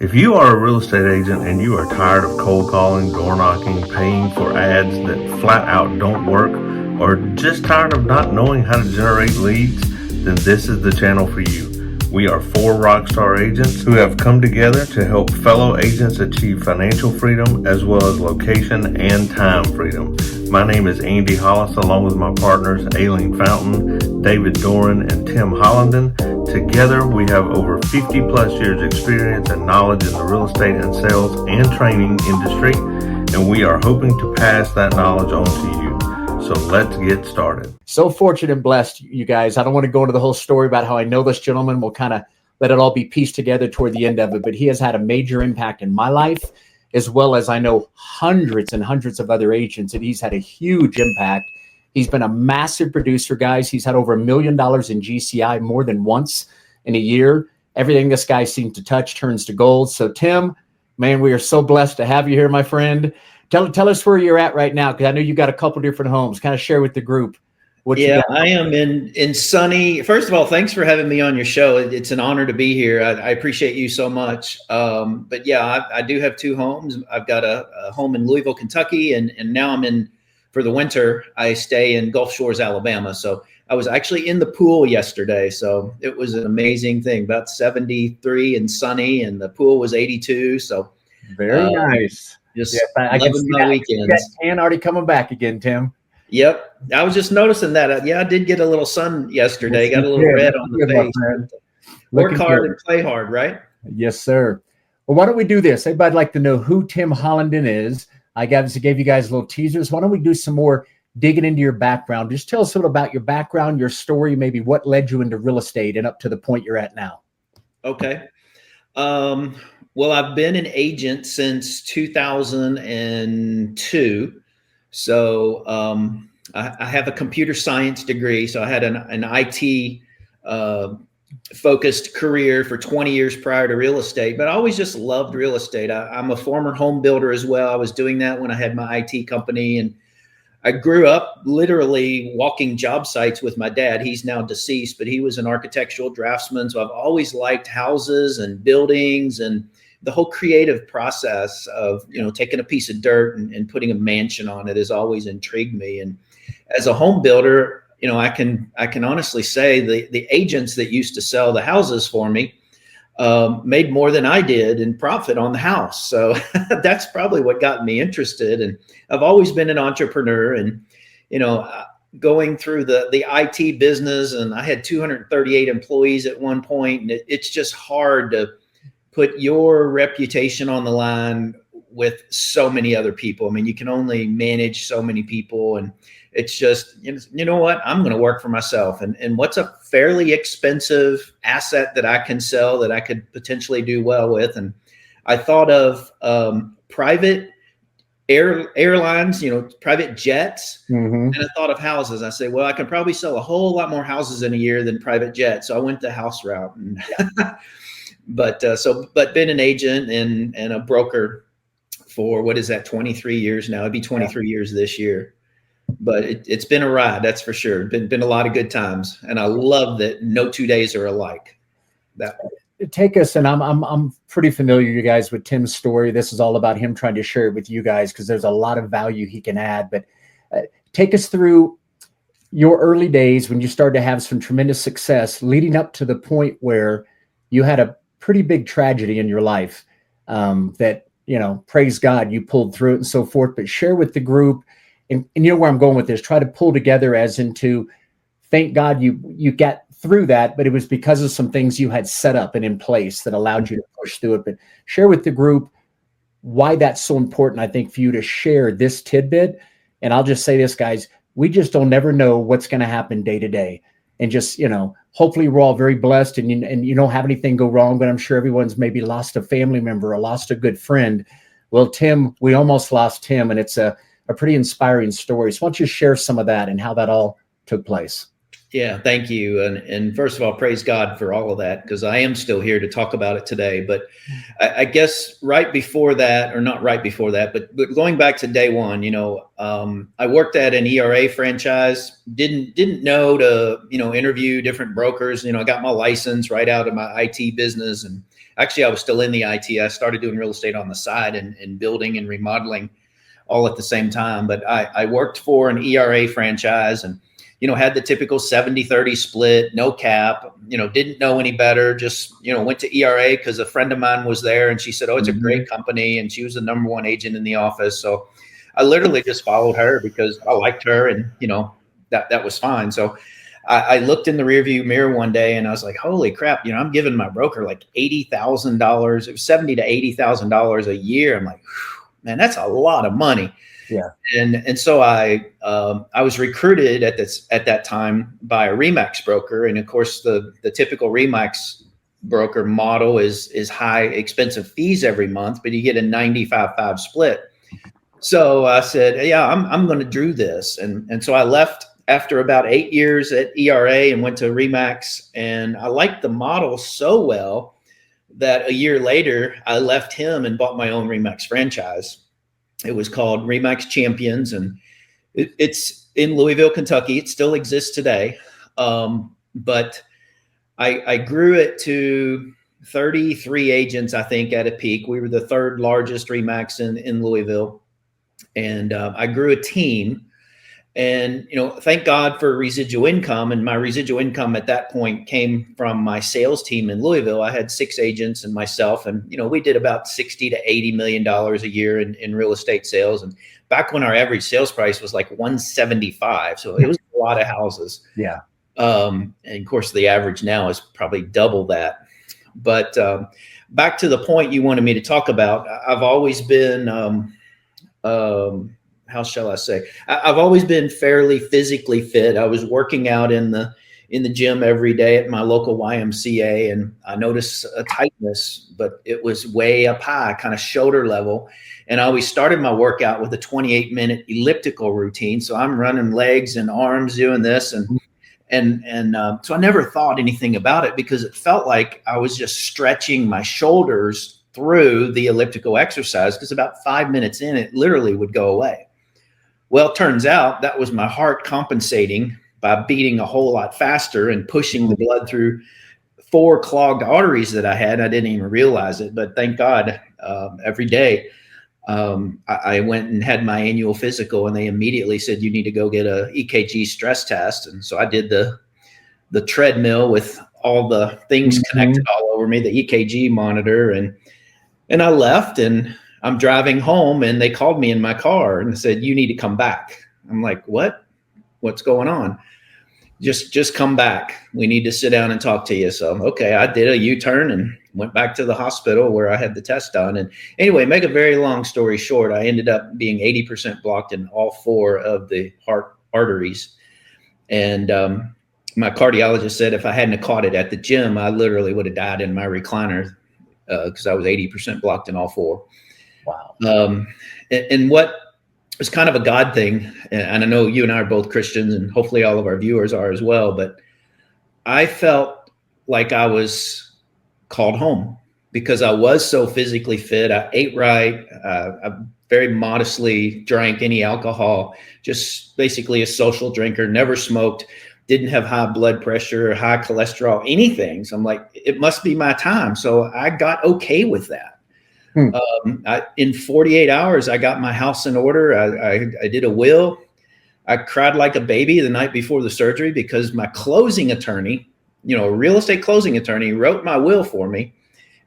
If you are a real estate agent and you are tired of cold calling, door knocking, paying for ads that flat out don't work, or just tired of not knowing how to generate leads, then this is the channel for you. We are four rockstar agents who have come together to help fellow agents achieve financial freedom as well as location and time freedom. My name is Andy Hollis, along with my partners Aileen Fountain, David Doran, and Tim Holland. Together, we have over 50 plus years experience and knowledge in the real estate and sales and training industry, and we are hoping to pass that knowledge on to you. So let's get started. So fortunate and blessed, you guys. I don't want to go into the whole story about how I know this gentleman. We'll kind of let it all be pieced together toward the end of it, but he has had a major impact in my life, as well as I know hundreds and hundreds of other agents, and he's had a huge impact. He's been a massive producer, guys. He's had over $1 million in GCI more than once in a year. Everything this guy seems to touch turns to gold. So, Tim, man, we are so blessed to have you here, my friend. Tell us where you're at right now, because I know you got a couple different homes. Kind of share with the group what you got. I am in sunny. First of all, thanks for having me on your show. It's an honor to be here. I appreciate you so much. But yeah, I do have two homes. I've got a home in Louisville, Kentucky, and now I'm in. For the winter, I stay in Gulf Shores, Alabama. So I was actually in the pool yesterday. So it was an amazing thing, about 73 and sunny, and the pool was 82. So very nice. Just I can see my weekends. That tan already coming back again, Tim. Yep. I was just noticing that. I did get a little sun yesterday. Got a little red on the face. Work hard and play hard, right? Yes, sir. Well, why don't we do this? Everybody'd like to know who Tim Holland is. I gave you guys little teasers. Why don't we do some more digging into your background? Just tell us a little about your background, your story, maybe what led you into real estate and up to the point you're at now. Okay. Well, I've been an agent since 2002. So I have a computer science degree. So I had an IT focused career for 20 years prior to real estate, but I always just loved real estate. I'm a former home builder as well. I was doing that when I had my IT company, and I grew up literally walking job sites with my dad. He's now deceased, but he was an architectural draftsman. So I've always liked houses and buildings and the whole creative process of, taking a piece of dirt and putting a mansion on it has always intrigued me. And as a home builder, I can honestly say the agents that used to sell the houses for me made more than I did in profit on the house. So that's probably what got me interested. And I've always been an entrepreneur, and going through the IT business, and I had 238 employees at one point, and it's just hard to put your reputation on the line with so many other people. I mean, you can only manage so many people, and it's just, you know what, I'm going to work for myself. And what's a fairly expensive asset that I can sell that I could potentially do well with? And I thought of private airlines, private jets. Mm-hmm. And I thought of houses. I said, well, I can probably sell a whole lot more houses in a year than private jets. So I went the house route. And but been an agent and a broker for, 23 years now. It'd be 23 years this year. But it's been a ride, that's for sure. Been a lot of good times, and I love that no 2 days are alike. Take us, and I'm pretty familiar, you guys, with Tim's story. This is all about him trying to share it with you guys because there's a lot of value he can add. But take us through your early days when you started to have some tremendous success, leading up to the point where you had a pretty big tragedy in your life that, praise God, you pulled through it and so forth. But share with the group. And you know where I'm going with this, try to pull together as into, thank God you got through that, but it was because of some things you had set up and in place that allowed you to push through it. But share with the group why that's so important, I think, for you to share this tidbit. And I'll just say this, guys, we just don't never know what's going to happen day to day. And just, hopefully we're all very blessed and you don't have anything go wrong, but I'm sure everyone's maybe lost a family member or lost a good friend. Well, Tim, we almost lost Tim, and it's a pretty inspiring story. So why don't you share some of that and how that all took place? Yeah, thank you. And first of all, praise God for all of that, because I am still here to talk about it today. But I guess right before that, or not right before that, but going back to day one, I worked at an ERA franchise, didn't know to, interview different brokers. I got my license right out of my IT business, and actually, I was still in the IT. I started doing real estate on the side and building and remodeling all at the same time. But I worked for an ERA franchise and, had the typical 70-30 split, no cap, didn't know any better. Just, went to ERA because a friend of mine was there and she said, oh, it's a great company. And she was the number one agent in the office. So I literally just followed her because I liked her and, that was fine. So I looked in the rearview mirror one day and I was like, holy crap, I'm giving my broker like $80,000. It was $70,000 to $80,000 a year. I'm like, man, that's a lot of money. Yeah. And so I was recruited at that time by a Remax broker. And of course the typical Remax broker model is high expensive fees every month, but you get a 95-5 split. So I said, yeah, I'm going to do this. And so I left after about 8 years at ERA and went to Remax. And I liked the model so well that a year later, I left him and bought my own Remax franchise. It was called Remax Champions, and it's in Louisville, Kentucky. It still exists today. But I grew it to 33 agents, I think, at a peak. We were the third largest Remax in Louisville. And I grew a team. And, thank God for residual income. And my residual income at that point came from my sales team in Louisville. I had 6 agents and myself. And, we did about $60 to $80 million a year in real estate sales. And back when our average sales price was like $175. So it was a lot of houses. Yeah. And of course, the average now is probably double that. But back to the point you wanted me to talk about, I've always been how shall I say? I've always been fairly physically fit. I was working out in the gym every day at my local YMCA, and I noticed a tightness, but it was way up high, kind of shoulder level. And I always started my workout with a 28-minute elliptical routine. So I'm running legs and arms doing this, and so I never thought anything about it because it felt like I was just stretching my shoulders through the elliptical exercise, because about 5 minutes in, it literally would go away. Well, it turns out that was my heart compensating by beating a whole lot faster and pushing the blood through 4 clogged arteries that I had. I didn't even realize it, but thank God every day I went and had my annual physical, and they immediately said, you need to go get a EKG stress test. And so I did the treadmill with all the things connected all over me, the EKG monitor, and I left, and I'm driving home, and they called me in my car and said, you need to come back. I'm like, what? What's going on? Just come back. We need to sit down and talk to you. So, okay, I did a U-turn and went back to the hospital where I had the test done. And anyway, make a very long story short, I ended up being 80% blocked in all 4 of the heart arteries. And my cardiologist said if I hadn't caught it at the gym, I literally would have died in my recliner because I was 80% blocked in all 4. Wow. And what was kind of a God thing, and I know you and I are both Christians, and hopefully all of our viewers are as well, but I felt like I was called home because I was so physically fit. I ate right. I very modestly drank any alcohol, just basically a social drinker, never smoked, didn't have high blood pressure, high cholesterol, anything. So I'm like, it must be my time. So I got okay with that. In 48 hours, I got my house in order. I did a will. I cried like a baby the night before the surgery because my closing attorney, a real estate closing attorney, wrote my will for me.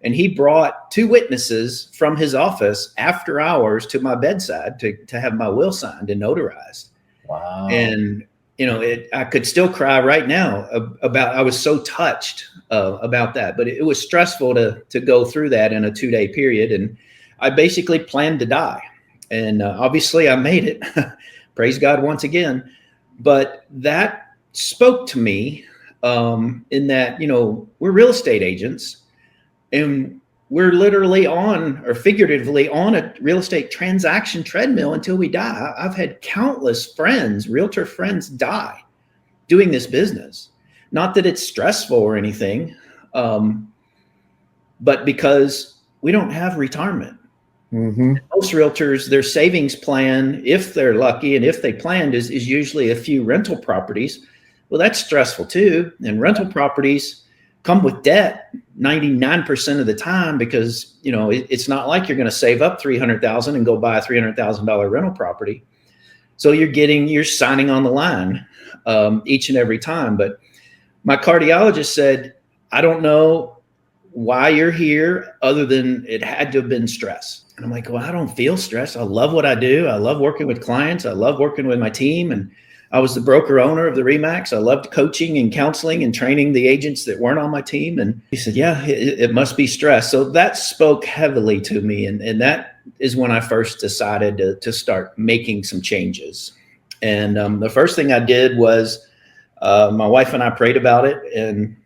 And he brought 2 witnesses from his office after hours to my bedside to have my will signed and notarized. Wow. And, I could still cry right now I was so touched about that, but it was stressful to go through that in a 2-day period. And I basically planned to die. And obviously I made it. Praise God once again. But that spoke to me in that, we're real estate agents, and we're literally on, or figuratively on, a real estate transaction treadmill until we die. I've had countless friends, realtor friends, die doing this business. Not that it's stressful or anything, but because we don't have retirement. Mm-hmm. Most realtors, their savings plan, if they're lucky and if they planned, is usually a few rental properties. Well, that's stressful too. And rental properties, come with debt 99% of the time, because, you know, it's not like you're going to save up $300,000 and go buy a $300,000 rental property. So you're signing on the line each and every time. But my cardiologist said, I don't know why you're here other than it had to have been stress. And I'm like, well, I don't feel stressed. I love what I do. I love working with clients. I love working with my team. And I was the broker owner of the RE/MAX. I loved coaching and counseling and training the agents that weren't on my team. And he said, yeah, it must be stress. So that spoke heavily to me. And that is when I first decided to start making some changes. And the first thing I did was my wife and I prayed about it. And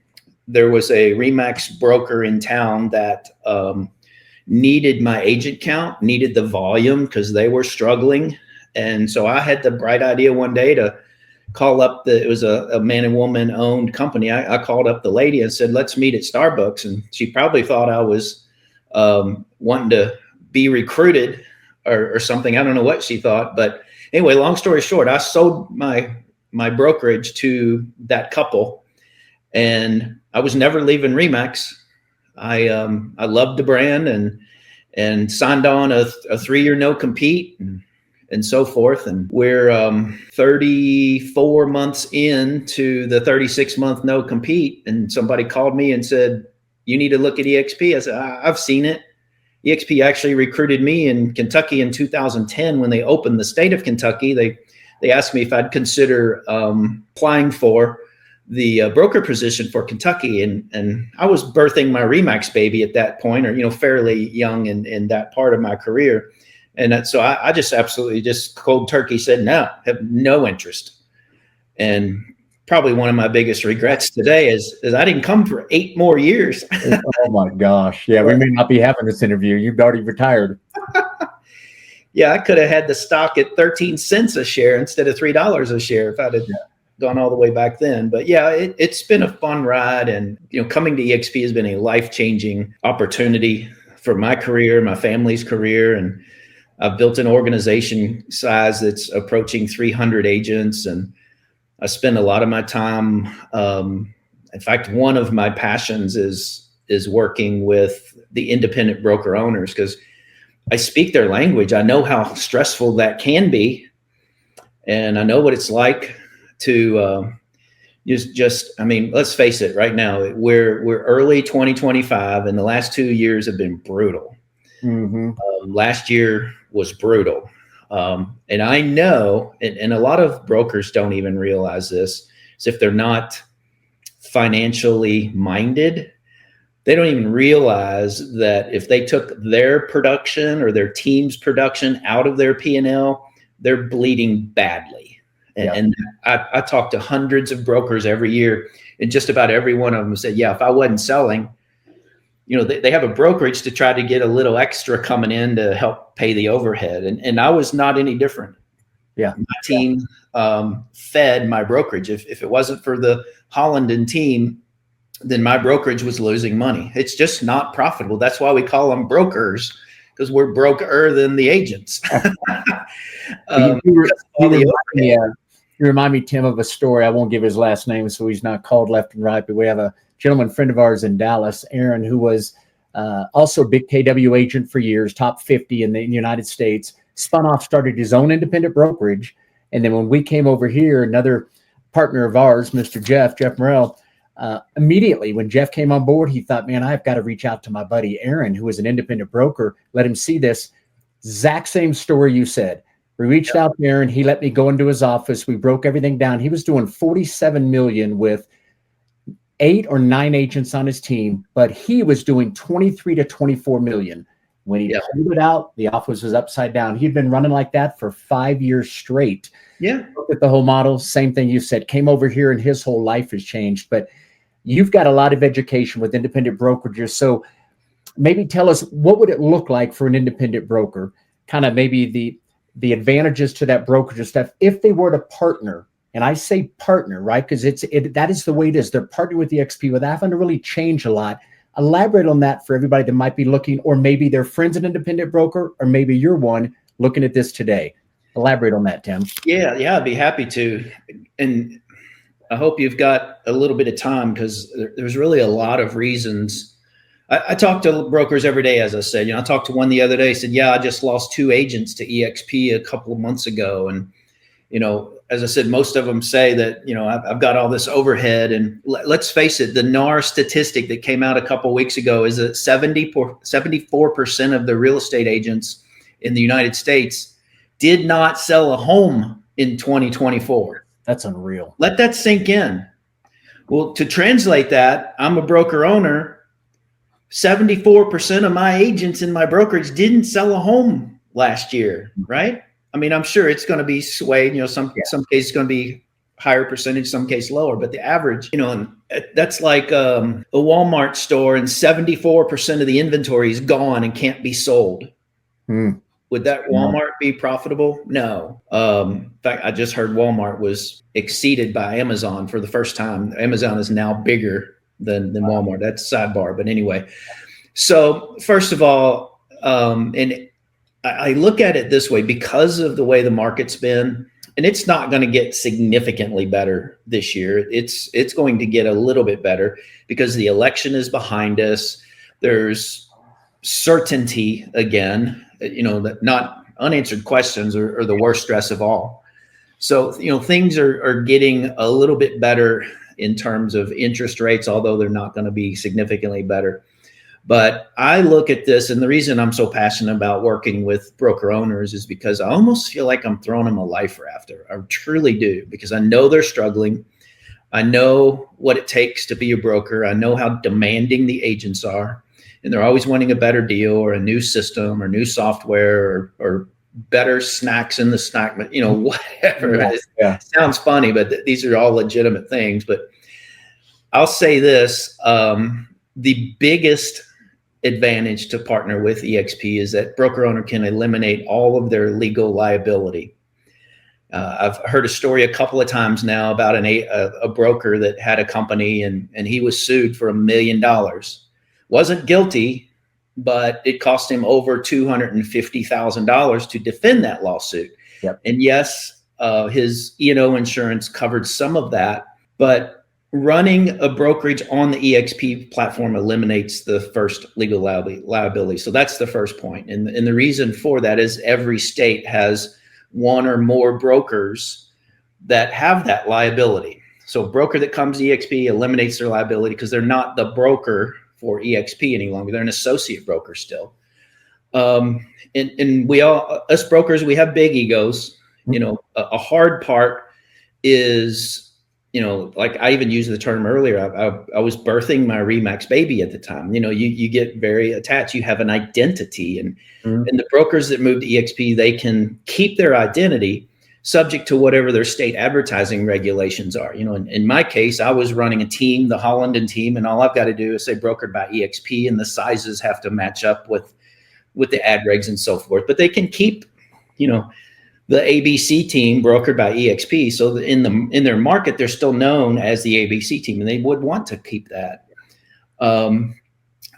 there was a RE/MAX broker in town that needed my agent count, needed the volume because they were struggling. And so I had the bright idea one day to call up it was a man and woman owned company. I called up the lady and said, let's meet at Starbucks. And she probably thought I was wanting to be recruited or something. I don't know what she thought. But anyway, long story short, I sold my brokerage to that couple. And I was never leaving RE/MAX. I loved the brand and signed on a 3-year no compete and so forth. And we're 34 months into the 36-month no compete. And somebody called me and said, you need to look at EXP. I said, I've seen it. EXP actually recruited me in Kentucky in 2010 when they opened the state of Kentucky. They asked me if I'd consider applying for the broker position for Kentucky. And I was birthing my RE/MAX baby at that point, or, you know, fairly young in that part of my career. And so I just absolutely just cold turkey said, no, have no interest. And probably one of my biggest regrets today is I didn't come for 8 more years. Oh my gosh. Yeah. We may not be having this interview. You've already retired. Yeah. I could have had the stock at 13 cents a share instead of $3 a share if I'd have gone all the way back then. But yeah, it's been a fun ride. And, you know, coming to EXP has been a life-changing opportunity for my career, my family's career. And I've built an organization size that's approaching 300 agents. And I spend a lot of my time. In fact, one of my passions is working with the independent broker owners, because I speak their language. I know how stressful that can be. And I know what it's like to I mean, let's face it, right now, we're early 2025 and the last 2 years have been brutal. Mm-hmm. Last year was brutal. And I know, and a lot of brokers don't even realize this, is if they're not financially minded, they don't even realize that if they took their production or their team's production out of their P&L, they're bleeding badly. And I talk to hundreds of brokers every year, and just about every one of them said, yeah, if I wasn't selling, you know, they have a brokerage to try to get a little extra coming in to help pay the overhead. And I was not any different. Yeah. My team fed my brokerage. If it wasn't for the Holland and team, then my brokerage was losing money. It's just not profitable. That's why we call them brokers, because we're broker than the agents. You remind me, Tim, of a story. I won't give his last name so he's not called left and right, but we have a gentleman friend of ours in Dallas, Aaron, who was also a big KW agent for years, top 50 in the United States, spun off, started his own independent brokerage. And then when we came over here, another partner of ours, Mr. Jeff Morrell, immediately when Jeff came on board, he thought, man, I've got to reach out to my buddy Aaron, who was an independent broker, let him see this. Exact same story you said. We reached out to Aaron. He let me go into his office. We broke everything down. He was doing $47 million with 8 or 9 agents on his team, but he was doing 23 to 24 million. When he pulled it out, the office was upside down. He'd been running like that for 5 years straight. Yeah. Looked at the whole model. Same thing you said. Came over here and his whole life has changed. But you've got a lot of education with independent brokerages. So maybe tell us, what would it look like for an independent broker? Kind of maybe the advantages to that brokerage stuff if they were to partner. And I say partner, right? Because that is the way it is. They're partnering with the XP without having to really change a lot. Elaborate on that for everybody that might be looking, or maybe their friend's an independent broker, or maybe you're one looking at this today. Elaborate on that, Tim. Yeah, I'd be happy to. And I hope you've got a little bit of time, because there's really a lot of reasons. I talk to brokers every day, as I said. I talked to one the other day, said, yeah, I just lost 2 agents to EXP a couple of months ago. And, as I said, most of them say that, I've got all this overhead. And let's face it, the NAR statistic that came out a couple of weeks ago is that 74% of the real estate agents in the United States did not sell a home in 2024. That's unreal. Let that sink in. Well, to translate that, I'm a broker owner. 74% of my agents in my brokerage didn't sell a home last year, right? I mean, I'm sure it's going to be swayed. Some cases it's going to be higher percentage, some case lower, but the average, and that's like a Walmart store, and 74% of the inventory is gone and can't be sold. Would that Walmart be profitable? No. In fact, I just heard Walmart was exceeded by Amazon for the first time. Amazon is now bigger than Walmart. That's a sidebar. But anyway, so first of all, and I look at it this way, because of the way the market's been, and it's not going to get significantly better this year. It's going to get a little bit better because the election is behind us. There's certainty again, that not unanswered questions are the worst stress of all. So, things are getting a little bit better in terms of interest rates, although they're not going to be significantly better. But I look at this, and the reason I'm so passionate about working with broker owners is because I almost feel like I'm throwing them a life raft. I truly do, because I know they're struggling. I know what it takes to be a broker. I know how demanding the agents are, and they're always wanting a better deal or a new system or new software or better snacks in the snack, whatever. Yeah. It sounds funny, but these are all legitimate things. But I'll say this, the biggest advantage to partner with EXP is that broker owner can eliminate all of their legal liability. I've heard a story a couple of times now about a broker that had a company and he was sued for $1 million. Wasn't guilty, but it cost him over $250,000 to defend that lawsuit. Yep. And yes, his E&O insurance covered some of that, but running a brokerage on the EXP platform eliminates the first legal liability. So that's the first point. And the reason for that is every state has one or more brokers that have that liability. So a broker that comes to EXP eliminates their liability because they're not the broker for EXP any longer. They're an associate broker still. And we all, us brokers, we have big egos. A hard part is, like I even used the term earlier, I was birthing my Remax baby at the time. You get very attached. You have an identity, and the brokers that move to EXP, they can keep their identity subject to whatever their state advertising regulations are. In my case, I was running a team, the Holland team, and all I've got to do is say brokered by EXP, and the sizes have to match up with the ad regs and so forth. But they can keep, the ABC team brokered by EXP. So in their market, they're still known as the ABC team, and they would want to keep that.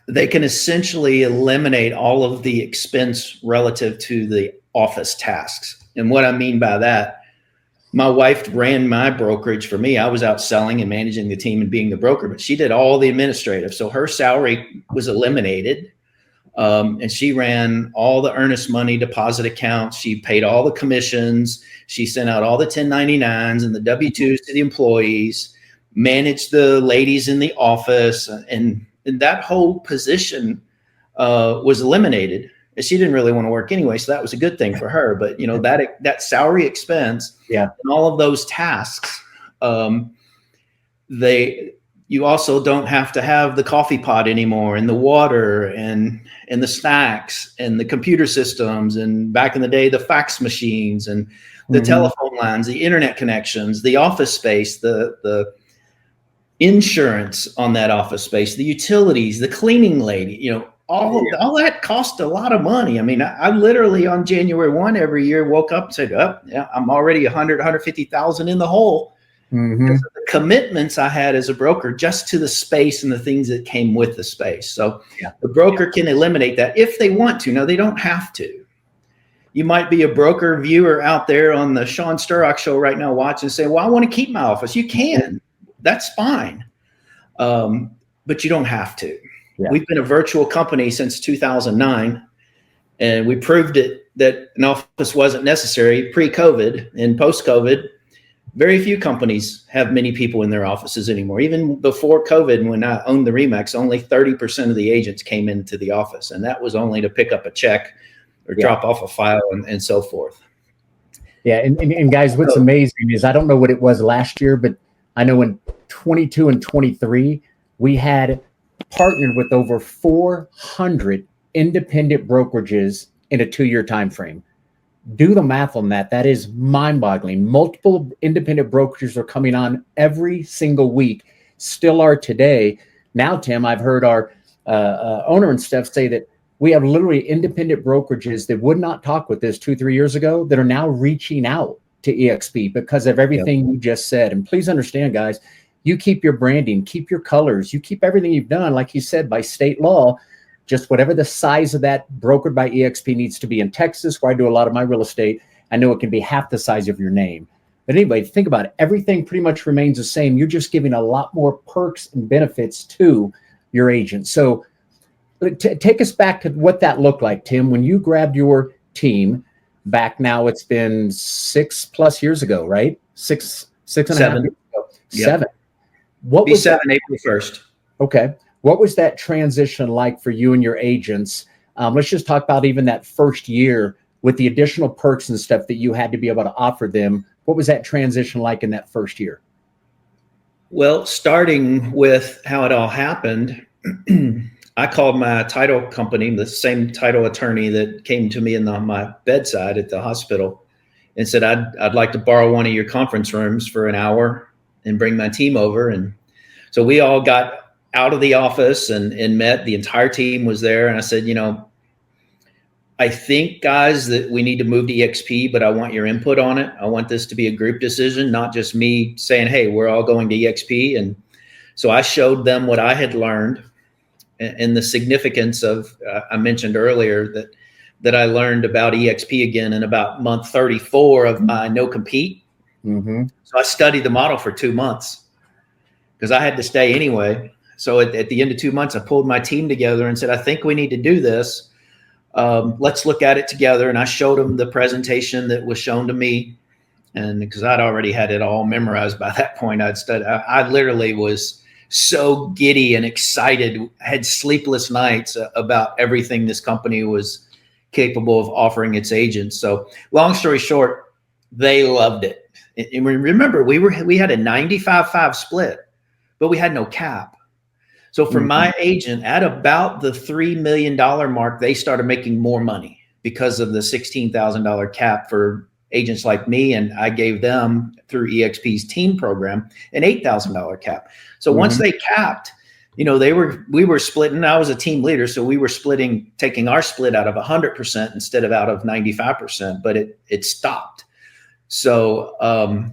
They can essentially eliminate all of the expense relative to the office tasks. And what I mean by that, my wife ran my brokerage for me. I was out selling and managing the team and being the broker, but she did all the administrative. So her salary was eliminated. And she ran all the earnest money deposit accounts. She paid all the commissions. She sent out all the 1099s and the W-2s to the employees, managed the ladies in the office. And that whole position was eliminated. She didn't really want to work anyway, so that was a good thing for her. But that salary expense, and all of those tasks, you also don't have to have the coffee pot anymore, and the water, and the snacks, and the computer systems, and back in the day, the fax machines, and the telephone lines, the internet connections, the office space, the insurance on that office space, the utilities, the cleaning lady, all that cost a lot of money. I mean, I literally on January 1 every year woke up and said, I'm already 150,000 in the hole. The commitments I had as a broker just to the space and the things that came with the space. So the broker can eliminate that if they want to. No, they don't have to. You might be a broker viewer out there on the Sean Sturrock show right now watching and say, well, I want to keep my office. You can. that's fine. But you don't have to. Yeah. We've been a virtual company since 2009, and we proved it that an office wasn't necessary pre-COVID. And post-COVID, very few companies have many people in their offices anymore. Even before COVID, when I owned the RE/MAX, only 30% of the agents came into the office, and that was only to pick up a check or drop off a file and so forth. Yeah, and guys, what's amazing is I don't know what it was last year, but I know in 22 and 23, we had partnered with over 400 independent brokerages in a 2-year time frame. Do the math on that. That is mind-boggling. Multiple independent brokerages are coming on every single week, still are today. Now, Tim, I've heard our owner and stuff say that we have literally independent brokerages that would not talk with us 2-3 years ago that are now reaching out to eXp because of everything you just said. And please understand, guys, you keep your branding, keep your colors, you keep everything you've done, like you said, by state law, just whatever the size of that brokered by eXp needs to be. In Texas, where I do a lot of my real estate, I know it can be half the size of your name. But anyway, think about it. Everything pretty much remains the same. You're just giving a lot more perks and benefits to your agent. So take us back to what that looked like, Tim, when you grabbed your team back. Now it's been 6+ years ago, right? Six and a half years ago. Yep. 7. What was 7 April 1st. Okay. What was that transition like for you and your agents? Let's just talk about even that first year with the additional perks and stuff that you had to be able to offer them. What was that transition like in that first year? Well, starting with how it all happened, I called my title company, the same title attorney that came to me on my bedside at the hospital, and said, I'd like to borrow one of your conference rooms for an hour and bring my team over. And so we all got out of the office and met. The entire team was there. And I said, I think, guys, that we need to move to eXp, but I want your input on it. I want this to be a group decision, not just me saying, hey, we're all going to eXp. And so I showed them what I had learned and the significance of, I mentioned earlier that I learned about eXp again in about month 34 of my no compete. Mm-hmm. So I studied the model for 2 months because I had to stay anyway. So at the end of 2 months, I pulled my team together and said, I think we need to do this. Let's look at it together. And I showed them the presentation that was shown to me. And because I'd already had it all memorized by that point, I literally was so giddy and excited, had sleepless nights about everything this company was capable of offering its agents. So long story short, they loved it. And remember, we had a 95-5 split, but we had no cap. So for my agent, at about the $3 million mark, they started making more money because of the $16,000 cap for agents like me. And I gave them, through eXp's team program, an $8,000 cap. So once they capped, we were splitting. I was a team leader, so we were taking our split out of 100% instead of out of 95%, but it stopped. So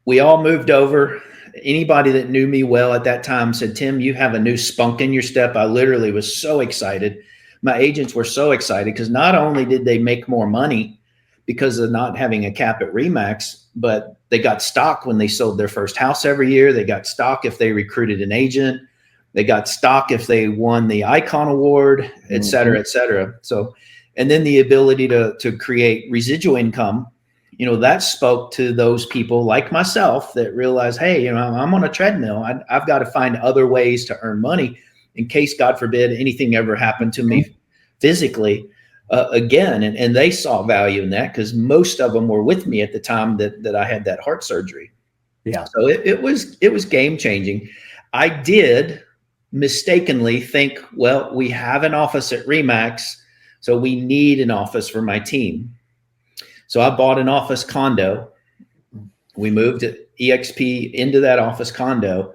we all moved over. Anybody that knew me well at that time said, Tim, you have a new spunk in your step. I literally was so excited. My agents were so excited because not only did they make more money because of not having a cap at RE/MAX, but they got stock when they sold their first house every year. They got stock if they recruited an agent. They got stock if they won the Icon Award, et cetera, et cetera. So, and then the ability to create residual income, that spoke to those people like myself that realized, hey, I'm on a treadmill. I've got to find other ways to earn money in case, God forbid, anything ever happened to me physically again. And they saw value in that because most of them were with me at the time that I had that heart surgery. Yeah. So it was game changing. I did mistakenly think, well, we have an office at RE/MAX, so we need an office for my team. So I bought an office condo. We moved eXp into that office condo,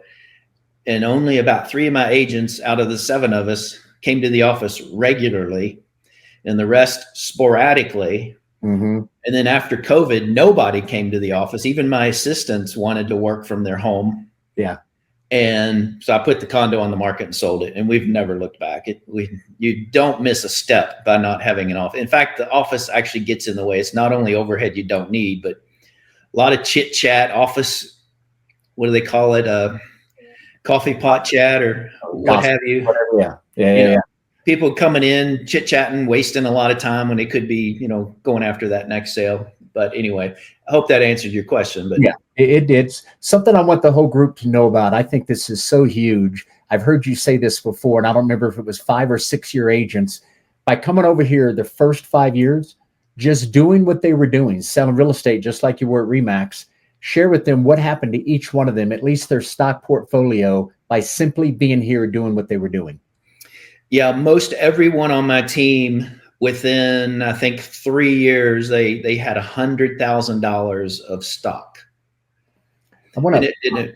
and only about 3 of my agents out of the 7 of us came to the office regularly, and the rest sporadically. Mm-hmm. And then after COVID, nobody came to the office. Even my assistants wanted to work from their home. Yeah. And so I put the condo on the market and sold it, and we've never looked back. You don't miss a step by not having an office. In fact, the office actually gets in the way. It's not only overhead you don't need, but a lot of chit chat, office what do they call it? Coffee pot chat or what have you. Whatever, yeah. People coming in, chit chatting, wasting a lot of time when they could be, going after that next sale. But anyway, I hope that answered your question. But yeah, it's something I want the whole group to know about. I think this is so huge. I've heard you say this before, and I don't remember if it was 5 or 6 year agents. By coming over here the first 5 years, just doing what they were doing, selling real estate, just like you were at Remax, share with them what happened to each one of them, at least their stock portfolio, by simply being here doing what they were doing. Yeah, most everyone on my team, within, I think, 3 years, they had $100,000 of stock. I want to.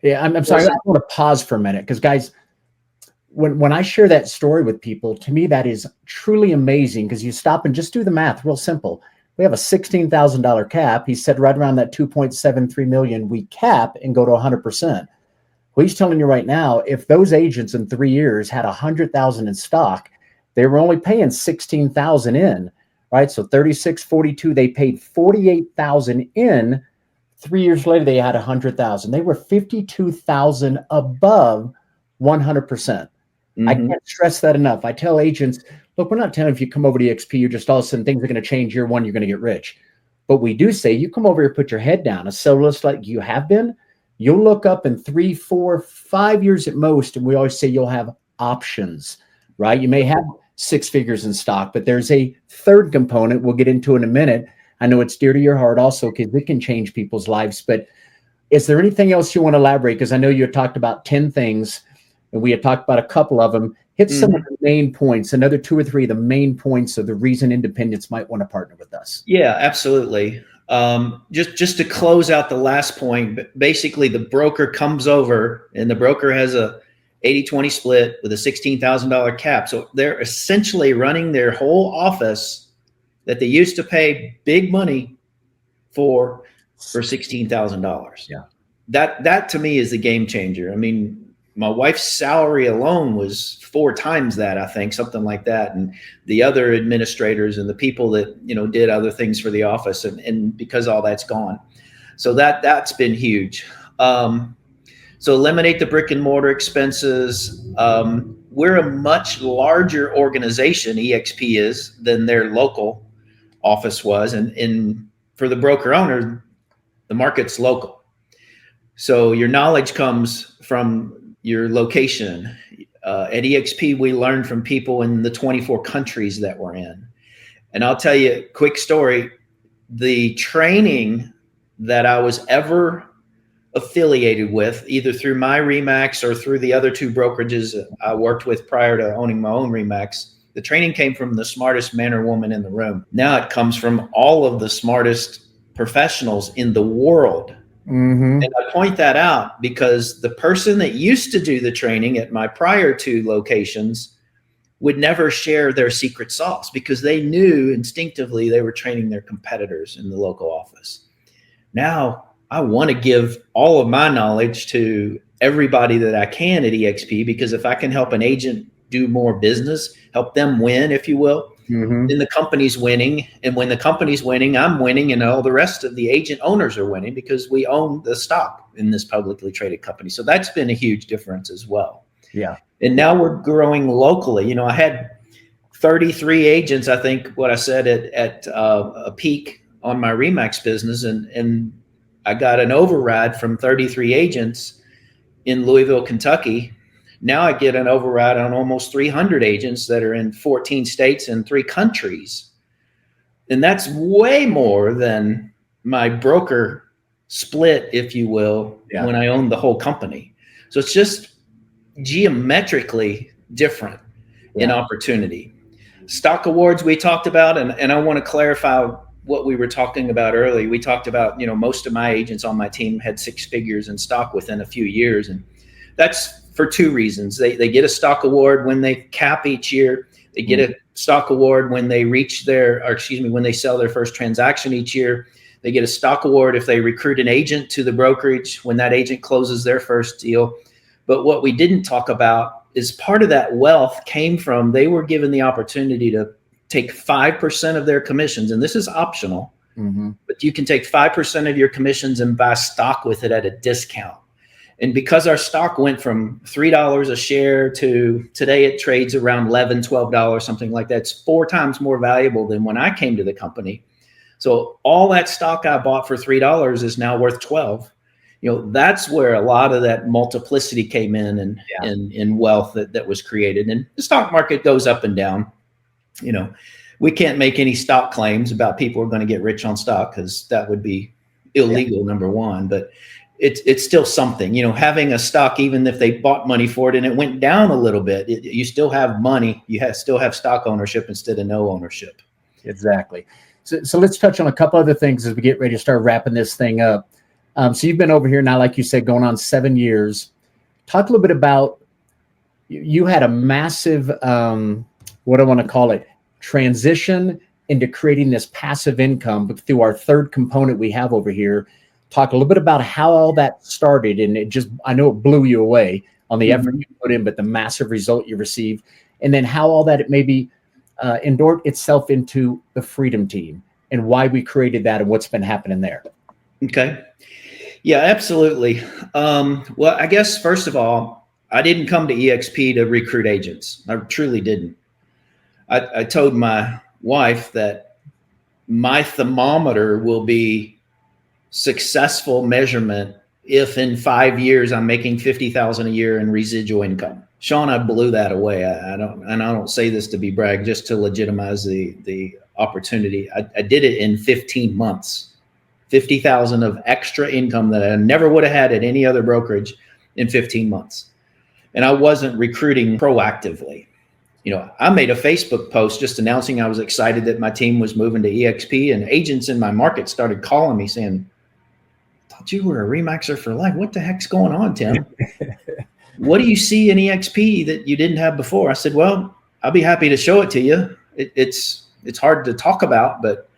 Yeah, I'm sorry. I want to pause for a minute because, guys, when I share that story with people, to me that is truly amazing because you stop and just do the math, real simple. We have a $16,000 cap. He said right around that 2.73 million we cap and go to 100%. Well, he's telling you right now, if those agents in 3 years had 100,000 in stock, they were only paying 16,000 in, right? So 36.42, they paid 48,000 in. 3 years later, they had 100,000. They were 52,000 above 100%. Mm-hmm. I can't stress that enough. I tell agents, look, we're not telling if you come over to EXP, you're just all of a sudden things are going to change year one, you're going to get rich. But we do say you come over here, put your head down, a soloist like you have been, you'll look up in 3, 4, 5 years at most, and we always say you'll have options, right? You may have 6 figures in stock, but there's a third component we'll get into in a minute. I know it's dear to your heart also because it can change people's lives. But is there anything else you want to elaborate? Because I know you had talked about 10 things, and we had talked about a couple of them. Hit some of the main points, another 2 or 3 of the main points of the reason independents might want to partner with us. Yeah, absolutely. Just to close out the last point, basically the broker comes over and the broker has a 80-20 split with a $16,000 cap. So they're essentially running their whole office that they used to pay big money for $16,000. Yeah. That to me is the game changer. I mean, my wife's salary alone was 4 times that, I think, something like that. And the other administrators and the people that, did other things for the office and because all that's gone. So that's been huge. So eliminate the brick and mortar expenses. We're a much larger organization, EXP is, than their local office was. And for the broker owner, the market's local. So your knowledge comes from your location. At EXP, we learn from people in the 24 countries that we're in. And I'll tell you a quick story. The training that I was ever affiliated with, either through my Remax or through the other 2 brokerages I worked with prior to owning my own Remax, the training came from the smartest man or woman in the room. Now it comes from all of the smartest professionals in the world. Mm-hmm. And I point that out because the person that used to do the training at my prior 2 locations would never share their secret sauce because they knew instinctively they were training their competitors in the local office. Now I want to give all of my knowledge to everybody that I can at EXP, because if I can help an agent do more business, help them win, if you will, then the company's winning. And when the company's winning, I'm winning, and all the rest of the agent owners are winning because we own the stock in this publicly traded company. So that's been a huge difference as well. Yeah. And now we're growing locally. I had 33 agents, I think what I said at a peak on my Remax business. And I got an override from 33 agents in Louisville, Kentucky. Now I get an override on almost 300 agents that are in 14 states and 3 countries. And that's way more than my broker split, if you will, when I owned the whole company. So it's just geometrically different in opportunity. Stock awards we talked about, and I want to clarify what we were talking about earlier. We talked about, most of my agents on my team had 6 figures in stock within a few years. And that's for 2 reasons. They get a stock award when they cap each year. They get a stock award when they when they sell their first transaction each year. They get a stock award if they recruit an agent to the brokerage when that agent closes their first deal. But what we didn't talk about is part of that wealth came from, they were given the opportunity to take 5% of their commissions, and this is optional, but you can take 5% of your commissions and buy stock with it at a discount. And because our stock went from $3 a share to today it trades around $11, $12, something like that, it's 4 times more valuable than when I came to the company. So all that stock I bought for $3 is now worth 12. That's where a lot of that multiplicity came in and in wealth that was created. And the stock market goes up and down. We can't make any stock claims about people who are going to get rich on stock because that would be illegal, number one. But it's still something, having a stock, even if they bought money for it and it went down a little bit, you still have money. You still have stock ownership instead of no ownership. Exactly. So let's touch on a couple other things as we get ready to start wrapping this thing up. So you've been over here now, like you said, going on 7 years. Talk a little bit about, you had a massive, what I want to call it, transition into creating this passive income through our third component we have over here. Talk a little bit about how all that started. And I know it blew you away on the effort you put in, but the massive result you received. And then how all that it maybe endured itself into the Freedom Team and why we created that and what's been happening there. Okay. Yeah, absolutely. Well, I guess, first of all, I didn't come to EXP to recruit agents. I truly didn't. I told my wife that my thermometer will be successful measurement if in 5 years I'm making $50,000 a year in residual income. Sean, I blew that away. I don't say this to be brag, just to legitimize the opportunity. I did it in 15 months. 50,000 of extra income that I never would have had at any other brokerage in 15 months. And I wasn't recruiting proactively. I made a Facebook post just announcing I was excited that my team was moving to EXP, and agents in my market started calling me saying, "I thought you were a Remaxer for life. What the heck's going on, Tim? What do you see in EXP that you didn't have before?" I said, "Well, I'll be happy to show it to you. It's hard to talk about, but."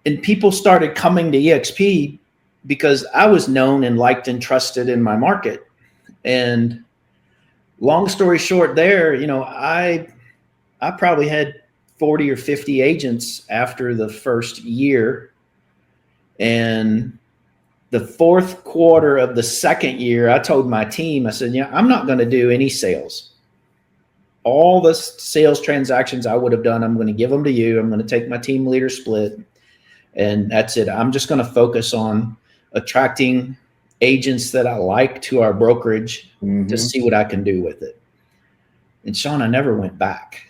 And people started coming to EXP because I was known and liked and trusted in my market. And long story short there, I probably had 40 or 50 agents after the first year. And the fourth quarter of the second year, I told my team, I said, I'm not going to do any sales. All the sales transactions I would have done, I'm going to give them to you. I'm going to take my team leader split. And that's it. I'm just going to focus on attracting agents that I like to our brokerage to see what I can do with it. And Sean, I never went back.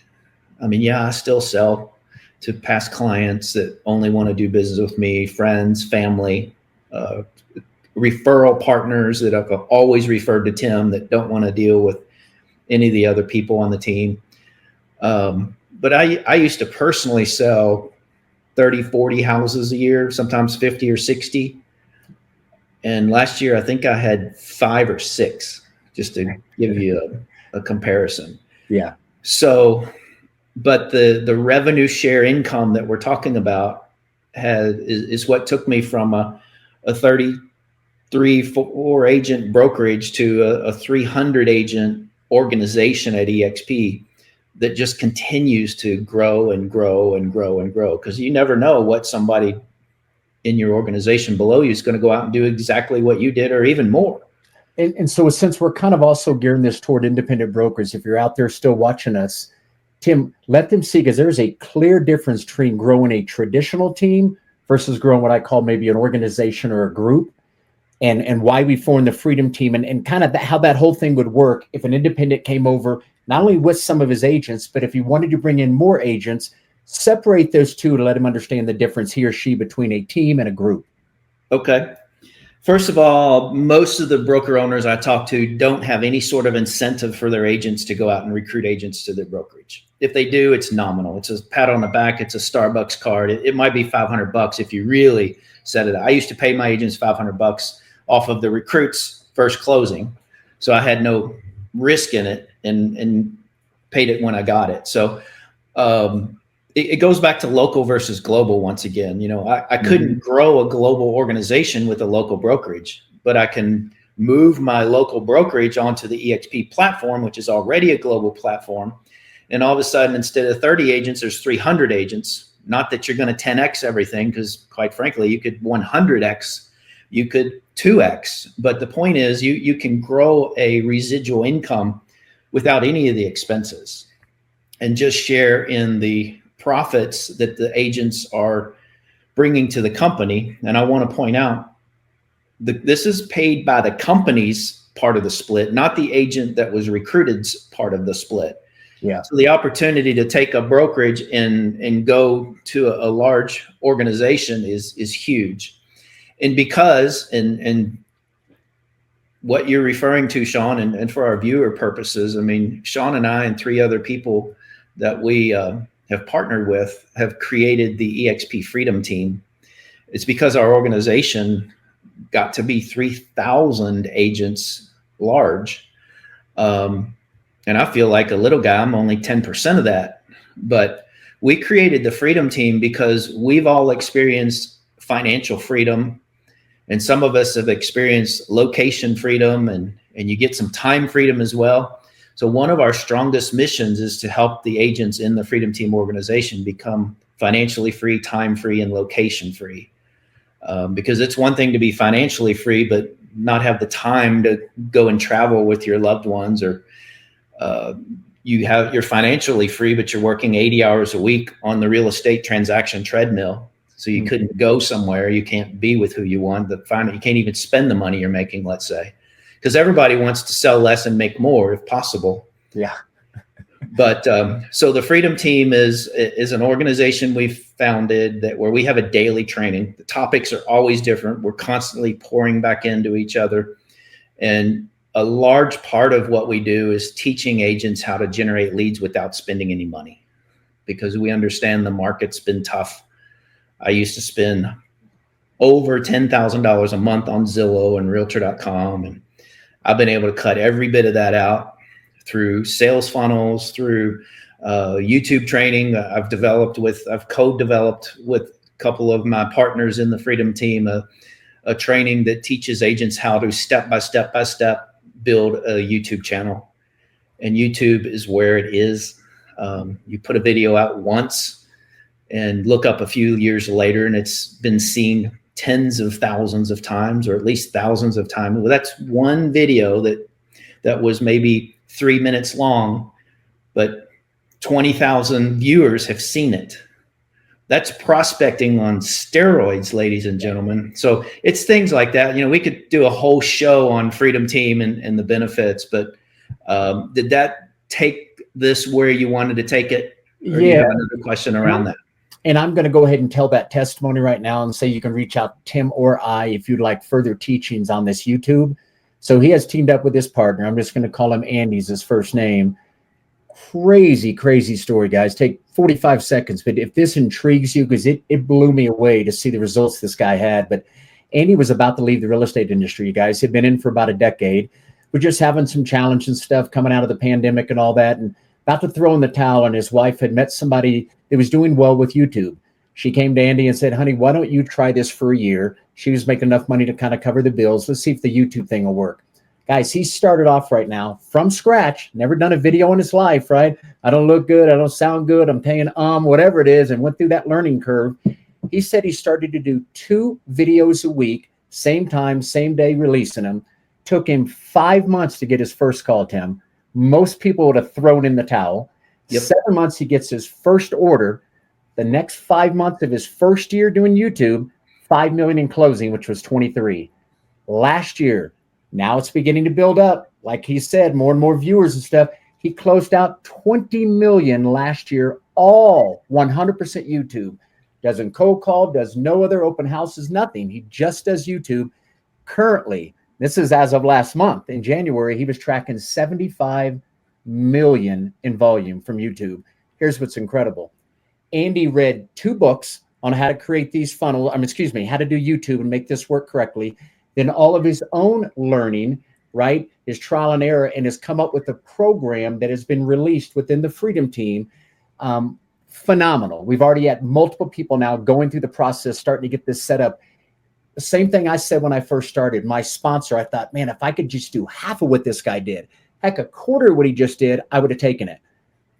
I mean, I still sell to past clients that only want to do business with me, friends, family, referral partners that I've always referred to Tim that don't want to deal with any of the other people on the team. But I used to personally sell 30, 40 houses a year, sometimes 50 or 60. And last year, I think I had 5 or 6, just to give you a comparison. Yeah. So, but the revenue share income that we're talking about is what took me from a 33, 4 agent brokerage to a 300 agent organization at EXP that just continues to grow and grow and grow and grow, because you never know what somebody in your organization below you is going to go out and do exactly what you did or even more. And so since we're kind of also gearing this toward independent brokers, if you're out there still watching us, Tim, let them see, because there's a clear difference between growing a traditional team versus growing what I call maybe an organization or a group, and why we formed the Freedom Team, and kind of how that whole thing would work if an independent came over, not only with some of his agents, but if he wanted to bring in more agents, separate those two to let him understand the difference he or she between a team and a group. Okay. First of all, most of the broker owners I talk to don't have any sort of incentive for their agents to go out and recruit agents to their brokerage. If they do, it's nominal. It's a pat on the back. It's a Starbucks card. It might be $500 if you really set it up. I used to pay my agents $500 off of the recruit's first closing. So I had no risk in it and paid it when I got it. So it goes back to local versus global once again. I couldn't grow a global organization with a local brokerage, but I can move my local brokerage onto the EXP platform, which is already a global platform. And all of a sudden, instead of 30 agents, there's 300 agents. Not that you're going to 10x everything, because quite frankly, you could 100x, you could 2x. But the point is, you can grow a residual income without any of the expenses and just share in the profits that the agents are bringing to the company. And I want to point out that this is paid by the company's part of the split, not the agent that was recruited's part of the split. Yeah. So the opportunity to take a brokerage and go to a large organization is huge. And because, and what you're referring to, Sean, and for our viewer purposes, I mean, Sean and I and 3 other people that we have partnered with have created the EXP Freedom Team. It's because our organization got to be 3,000 agents large. And I feel like a little guy, I'm only 10% of that. But we created the Freedom Team because we've all experienced financial freedom. And some of us have experienced location freedom, and you get some time freedom as well. So one of our strongest missions is to help the agents in the Freedom Team organization become financially free, time free, and location free. Because it's one thing to be financially free, but not have the time to go and travel with your loved ones, or you're financially free, but you're working 80 hours a week on the real estate transaction treadmill. So you couldn't go somewhere. You can't be with who you want. You can't even spend the money you're making, let's say, because everybody wants to sell less and make more if possible. Yeah. But so the Freedom Team is an organization we've founded where we have a daily training. The topics are always different. We're constantly pouring back into each other. And a large part of what we do is teaching agents how to generate leads without spending any money, because we understand the market's been tough. I used to spend over $10,000 a month on Zillow and Realtor.com. And I've been able to cut every bit of that out through sales funnels, through YouTube training. I've co-developed with a couple of my partners in the Freedom Team, a training that teaches agents how to step by step build a YouTube channel. And YouTube is where it is. You put a video out once and look up a few years later, and it's been seen tens of thousands of times, or at least thousands of times. Well, that's one video that was maybe 3 minutes long, but 20,000 viewers have seen it. That's prospecting on steroids, ladies and gentlemen. So it's things like that. You know, we could do a whole show on Freedom Team and the benefits, but did that take this where you wanted to take it? Or do you have another question around that? And I'm going to go ahead and tell that testimony right now and say you can reach out to Tim or I if you'd like further teachings on this YouTube. So he has teamed up with his partner. I'm just going to call him Andy's his first name. Crazy, crazy story, guys. Take 45 seconds. But if this intrigues you, because it blew me away to see the results this guy had. But Andy was about to leave the real estate industry, you guys. He'd been in for about a decade. We're just having some challenge and stuff coming out of the pandemic and all that, and about to throw in the towel. And his wife had met somebody that was doing well with YouTube. She came to Andy and said, honey, why don't you try this for a year? She was making enough money to kind of cover the bills. Let's see if the YouTube thing will work. Guys, he started off right now from scratch, never done a video in his life, right? I don't look good. I don't sound good. I'm paying whatever it is, and went through that learning curve. He said he started to do 2 videos a week, same time, same day, releasing them. Took him 5 months to get his first call, Tim. Most people would have thrown in the towel. Yep. 7 months, he gets his first order. The next 5 months of his first year doing YouTube, 5 million in closing, which was 23. Last year, now it's beginning to build up. Like he said, more and more viewers and stuff. He closed out 20 million last year, all 100% YouTube. Doesn't cold call, does no other open houses, nothing. He just does YouTube. Currently, this is as of last month. In January, he was tracking 75 million in volume from YouTube. Here's what's incredible. Andy read 2 books on how to create these funnels, how to do YouTube and make this work correctly. Then all of his own learning, right, his trial and error, and has come up with a program that has been released within the Freedom Team. Phenomenal. We've already had multiple people now going through the process, starting to get this set up. The same thing I said when I first started. My sponsor, I thought, man, if I could just do half of what this guy did, heck, a quarter of what he just did, I would have taken it.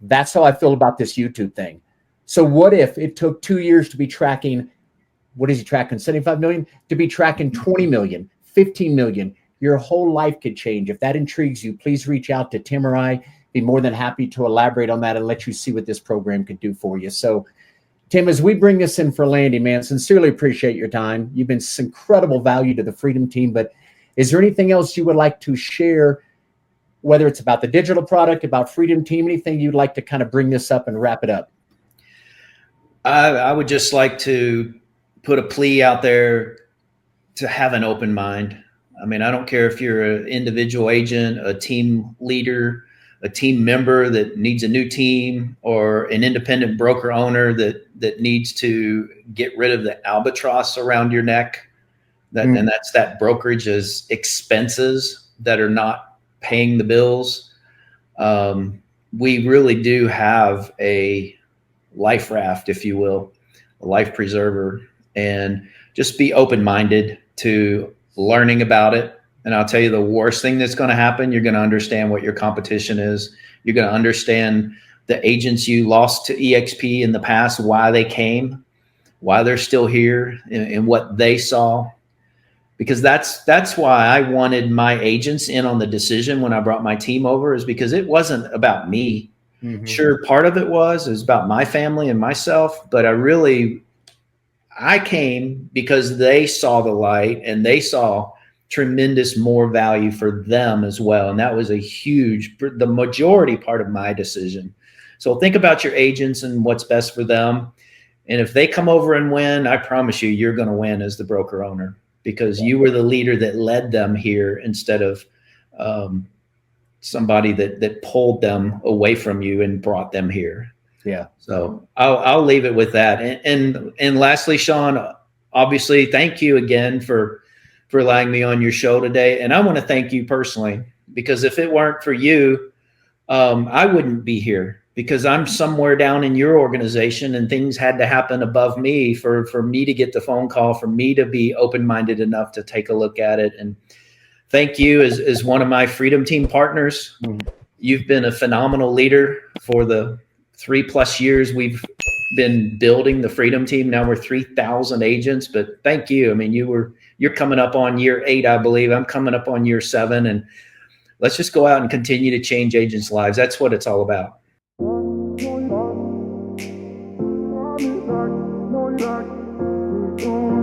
That's how I feel about this YouTube thing. So what if it took 2 years to be tracking, what is he tracking, 75 million, to be tracking 20 million, 15 million? Your whole life could change. If that intrigues you, please reach out to Tim or I. Be more than happy to elaborate on that and let you see what this program could do for you. So Tim, as we bring this in for Landy, man, sincerely appreciate your time. You've been incredible value to the Freedom Team, but is there anything else you would like to share, whether it's about the digital product, about Freedom Team, anything you'd like to kind of bring this up and wrap it up? I would just like to put a plea out there to have an open mind. I mean, I don't care if you're an individual agent, a team leader, a team member that needs a new team, or an independent broker owner that needs to get rid of the albatross around your neck. And that's that brokerage's expenses that are not paying the bills. We really do have a life raft, if you will, a life preserver, and just be open-minded to learning about it. And I'll tell you, the worst thing that's going to happen, you're going to understand what your competition is. You're going to understand the agents you lost to EXP in the past, why they came, why they're still here, and what they saw. Because that's why I wanted my agents in on the decision when I brought my team over, is because it wasn't about me. Mm-hmm. Sure, part of it was about my family and myself, but I came because they saw the light and they saw tremendous more value for them as well. And that was the majority part of my decision. So think about your agents and what's best for them. And if they come over and win, I promise you're going to win as the broker owner, because you were the leader that led them here instead of somebody that pulled them away from you and brought them here. Yeah. So I'll leave it with that. And lastly, Sean, obviously, thank you again for allowing me on your show today. And I want to thank you personally, because if it weren't for you, I wouldn't be here, because I'm somewhere down in your organization and things had to happen above me for me to get the phone call, for me to be open-minded enough to take a look at it. And thank you as one of my Freedom Team partners. Mm-hmm. You've been a phenomenal leader for the 3+ years we've been building the Freedom Team. Now we're 3,000 agents, but thank you. I mean, you're coming up on year 8, I believe. I'm coming up on year 7, and let's just go out and continue to change agents' lives. That's what it's all about. Oh,